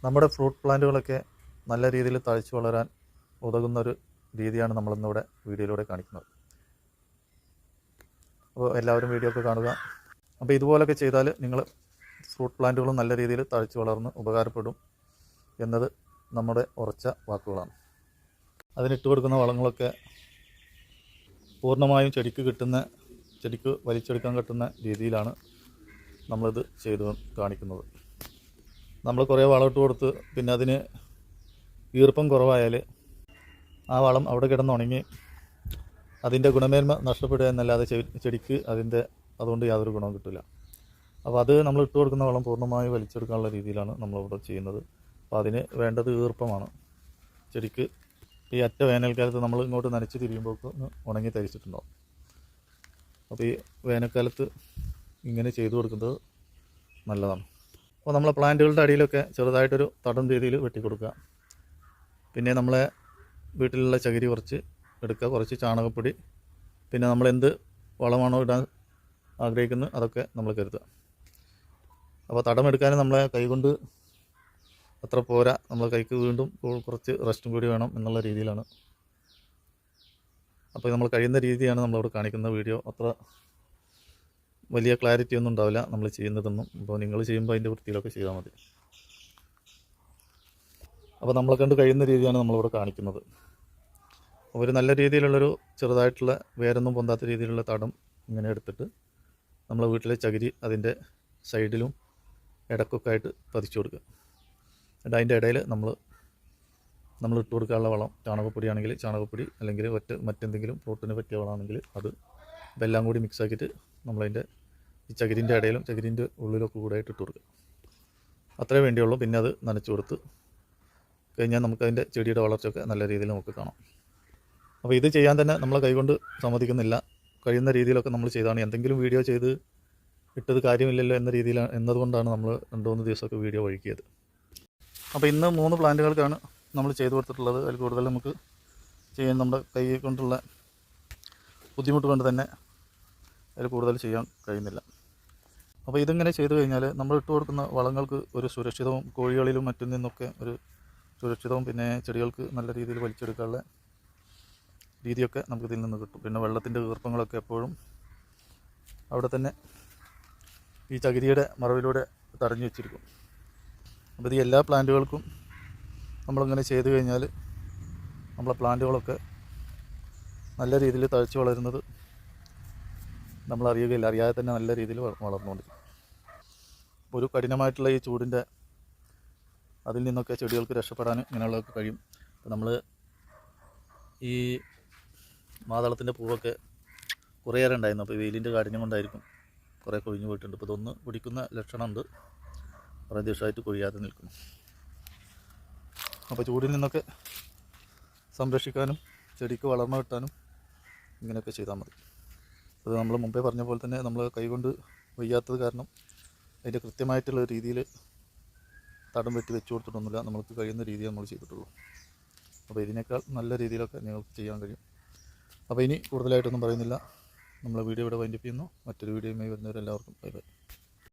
നമ്മുടെ ഫ്രൂട്ട് പ്ലാന്റുകളൊക്കെ നല്ല രീതിയിൽ തഴച്ചു വളരാൻ ഉതകുന്നൊരു രീതിയാണ് നമ്മളിന്നിവിടെ വീഡിയോയിലൂടെ കാണിക്കുന്നത്. അപ്പോൾ എല്ലാവരും വീഡിയോ ഒക്കെ കാണുക. അപ്പോൾ ഇതുപോലൊക്കെ ചെയ്താൽ നിങ്ങൾ ഫ്രൂട്ട് പ്ലാന്റുകളും നല്ല രീതിയിൽ തഴച്ചു വളർന്ന് ഉപകാരപ്പെടും എന്നത് നമ്മുടെ ഉറച്ച വാക്കുകളാണ്. അതിനിട്ട് കൊടുക്കുന്ന വളങ്ങളൊക്കെ പൂർണ്ണമായും ചെടിക്ക് വലിച്ചെടുക്കാൻ കിട്ടുന്ന രീതിയിലാണ് നമ്മളിത് ചെയ്ത് കാണിക്കുന്നത്. നമ്മൾ കുറേ വളം ഇട്ട് കൊടുത്ത് പിന്നെ അതിന് ഈർപ്പം കുറവായാൽ ആ വളം അവിടെ കിടന്നുണങ്ങി അതിൻ്റെ ഗുണമേന്മ നഷ്ടപ്പെടുക എന്നല്ലാതെ ചെടിക്ക് അതുകൊണ്ട് യാതൊരു ഗുണവും കിട്ടില്ല. അപ്പോൾ അത് നമ്മൾ ഇട്ട് കൊടുക്കുന്ന വളം പൂർണ്ണമായി വലിച്ചെടുക്കാനുള്ള രീതിയിലാണ് നമ്മളിവിടെ ചെയ്യുന്നത്. അപ്പോൾ അതിന് വേണ്ടത് ഈർപ്പമാണ്. ചെടിക്ക് ഈ അറ്റ വേനൽക്കാലത്ത് നമ്മൾ ഇങ്ങോട്ട് നനച്ച് തിരിയുമ്പോൾ ഒന്ന് ഉണങ്ങി തരിച്ചിട്ടുണ്ടാവും. അപ്പോൾ ഈ വേനൽക്കാലത്ത് ഇങ്ങനെ ചെയ്തു കൊടുക്കുന്നത് നല്ലതാണ്. അപ്പോൾ നമ്മളെ പ്ലാന്റുകളുടെ അടിയിലൊക്കെ ചെറുതായിട്ടൊരു തടം രീതിയിൽ വെട്ടിക്കൊടുക്കുക. പിന്നെ നമ്മളെ വീട്ടിലുള്ള ചകിരി കുറച്ച് എടുക്കുക, കുറച്ച് ചാണകപ്പൊടി, പിന്നെ നമ്മളെന്ത് വളമാണോ ഇടാൻ ആഗ്രഹിക്കുന്നത് അതൊക്കെ നമ്മൾ കരുതുക. അപ്പോൾ തടം എടുക്കാൻ നമ്മളെ കൈകൊണ്ട് അത്ര പോരാ, നമ്മളെ കൈക്ക് വീണ്ടും കുറച്ച് റെസ്റ്റും കൂടി വേണം എന്നുള്ള രീതിയിലാണ്. അപ്പോൾ നമ്മൾ കഴിയുന്ന രീതിയാണ് നമ്മളിവിടെ കാണിക്കുന്ന. വീഡിയോ അത്ര വലിയ ക്ലാരിറ്റി ഒന്നും ഉണ്ടാവില്ല നമ്മൾ ചെയ്യുന്നതൊന്നും. അപ്പോൾ നിങ്ങൾ ചെയ്യുമ്പോൾ അതിൻ്റെ വൃത്തിയിലൊക്കെ ചെയ്താൽ മതി. അപ്പോൾ നമ്മളെ കണ്ട് കഴിയുന്ന രീതിയാണ് നമ്മളിവിടെ കാണിക്കുന്നത്. ഒരു നല്ല രീതിയിലുള്ളൊരു ചെറുതായിട്ടുള്ള വേരൊന്നും പൊന്താത്ത രീതിയിലുള്ള തടം ഇങ്ങനെ എടുത്തിട്ട് നമ്മളെ വീട്ടിലെ ചകിരി അതിൻ്റെ സൈഡിലും ഇടക്കൊക്കെ ആയിട്ട് പതിച്ചു കൊടുക്കുക. എന്നിട്ട് അതിൻ്റെ ഇടയിൽ നമ്മൾ ഇട്ട് കൊടുക്കാനുള്ള വളം ചാണകപ്പൊടി ആണെങ്കിൽ ചാണകപ്പൊടി, അല്ലെങ്കിൽ മറ്റെന്തെങ്കിലും ഫ്രൂട്ടിന് പറ്റിയ വളമാണെങ്കിൽ അത് ഇതെല്ലാം കൂടി മിക്സാക്കിയിട്ട് നമ്മളതിൻ്റെ ഈ ചകിരിൻ്റെ ഇടയിലും ചകിരിൻ്റെ ഉള്ളിലൊക്കെ കൂടെ ആയിട്ട് ഇട്ട് കൊടുക്കുക. അത്രേ വേണ്ടിയുള്ളൂ. പിന്നെ അത് നനച്ചു കൊടുത്ത് കഴിഞ്ഞാൽ നമുക്കതിൻ്റെ ചെടിയുടെ വളർച്ചയൊക്കെ നല്ല രീതിയിൽ നമുക്ക് കാണാം. അപ്പോൾ ഇത് ചെയ്യാൻ തന്നെ നമ്മളെ കൈകൊണ്ട് സമ്മതിക്കുന്നില്ല. കഴിയുന്ന രീതിയിലൊക്കെ നമ്മൾ ചെയ്താണ്. എന്തെങ്കിലും വീഡിയോ ചെയ്ത് ഇട്ടത് കാര്യമില്ലല്ലോ എന്നതുകൊണ്ടാണ് നമ്മൾ 2-3 ദിവസമൊക്കെ വീഡിയോ ഒഴുക്കിയത്. അപ്പോൾ ഇന്ന് 3 പ്ലാന്റുകൾക്കാണ് നമ്മൾ ചെയ്തു കൊടുത്തിട്ടുള്ളത്. അതിൽ കൂടുതൽ നമുക്ക് ചെയ്യാൻ നമ്മുടെ കൈ കൊണ്ടുള്ള ബുദ്ധിമുട്ട് കൊണ്ട് തന്നെ അതിൽ കൂടുതൽ ചെയ്യാൻ കഴിയുന്നില്ല. അപ്പോൾ ഇതിങ്ങനെ ചെയ്തു കഴിഞ്ഞാൽ നമ്മൾ ഇട്ട് കൊടുക്കുന്ന വളങ്ങൾക്ക് ഒരു സുരക്ഷിതവും കോഴികളിലും മറ്റിൽ നിന്നൊക്കെ ഒരു സുരക്ഷിതവും പിന്നെ ചെടികൾക്ക് നല്ല രീതിയിൽ വലിച്ചെടുക്കാനുള്ള രീതിയൊക്കെ നമുക്കിതിൽ നിന്ന് കിട്ടും. പിന്നെ വെള്ളത്തിൻ്റെ ഈർപ്പങ്ങളൊക്കെ എപ്പോഴും അവിടെ തന്നെ ഈ ചകിരിയുടെ മറവിലൂടെ തടഞ്ഞു വെച്ചിരിക്കും. അപ്പോൾ ഇത് എല്ലാ പ്ലാന്റുകൾക്കും നമ്മളിങ്ങനെ ചെയ്തു കഴിഞ്ഞാൽ നമ്മളെ പ്ലാന്റുകളൊക്കെ നല്ല രീതിയിൽ തഴച്ചു വളരുന്നത് നമ്മൾ അറിയുകയില്ല. അറിയാതെ തന്നെ നല്ല രീതിയിൽ വളർന്നുകൊണ്ടിരിക്കും. ഒരു കഠിനമായിട്ടുള്ള ഈ ചൂടിൻ്റെ അതിൽ നിന്നൊക്കെ ചെടികൾക്ക് രക്ഷപ്പെടാൻ ഇങ്ങനെയുള്ളതൊക്കെ കഴിയും. അപ്പോൾ നമ്മൾ ഈ മാതളത്തിൻ്റെ പൂവൊക്കെ കുറേയേറെ ഉണ്ടായിരുന്നു. അപ്പോൾ വെയിലിൻ്റെ കാഠിന്യം കൊണ്ടായിരിക്കും കുറേ കൊഴിഞ്ഞു പോയിട്ടുണ്ട്. ഇപ്പോൾ ഇതൊന്ന് പിടിക്കുന്ന ലക്ഷണമുണ്ട്. കുറേ ദിവസമായിട്ട് കൊഴിയാതെ നിൽക്കുന്നു. അപ്പോൾ ചൂടിൽ നിന്നൊക്കെ സംരക്ഷിക്കാനും ചെടിക്ക് വളർന്നു കിട്ടാനും ഇങ്ങനെയൊക്കെ ചെയ്താൽ മതി. അത് നമ്മൾ മുമ്പേ പറഞ്ഞ പോലെ തന്നെ നമ്മൾ കൈകൊണ്ട് വയ്യാത്തത് കാരണം അതിൻ്റെ കൃത്യമായിട്ടുള്ള രീതിയിൽ തടം വെട്ടി വെച്ച് കൊടുത്തിട്ടൊന്നുമില്ല. നമുക്ക് കഴിയുന്ന രീതി നമ്മൾ ചെയ്തിട്ടുള്ളൂ. അപ്പോൾ ഇതിനേക്കാൾ നല്ല രീതിയിലൊക്കെ നിങ്ങൾക്ക് ചെയ്യാൻ കഴിയും. അപ്പോൾ ഇനി കൂടുതലായിട്ടൊന്നും പറയുന്നില്ല. നമ്മളെ വീഡിയോ ഇവിടെ വൈൻഡപ്പ് ചെയ്യുന്നു. മറ്റൊരു വീഡിയോയുമായി വരുന്നവരെല്ലാവർക്കും ബൈ ബൈ.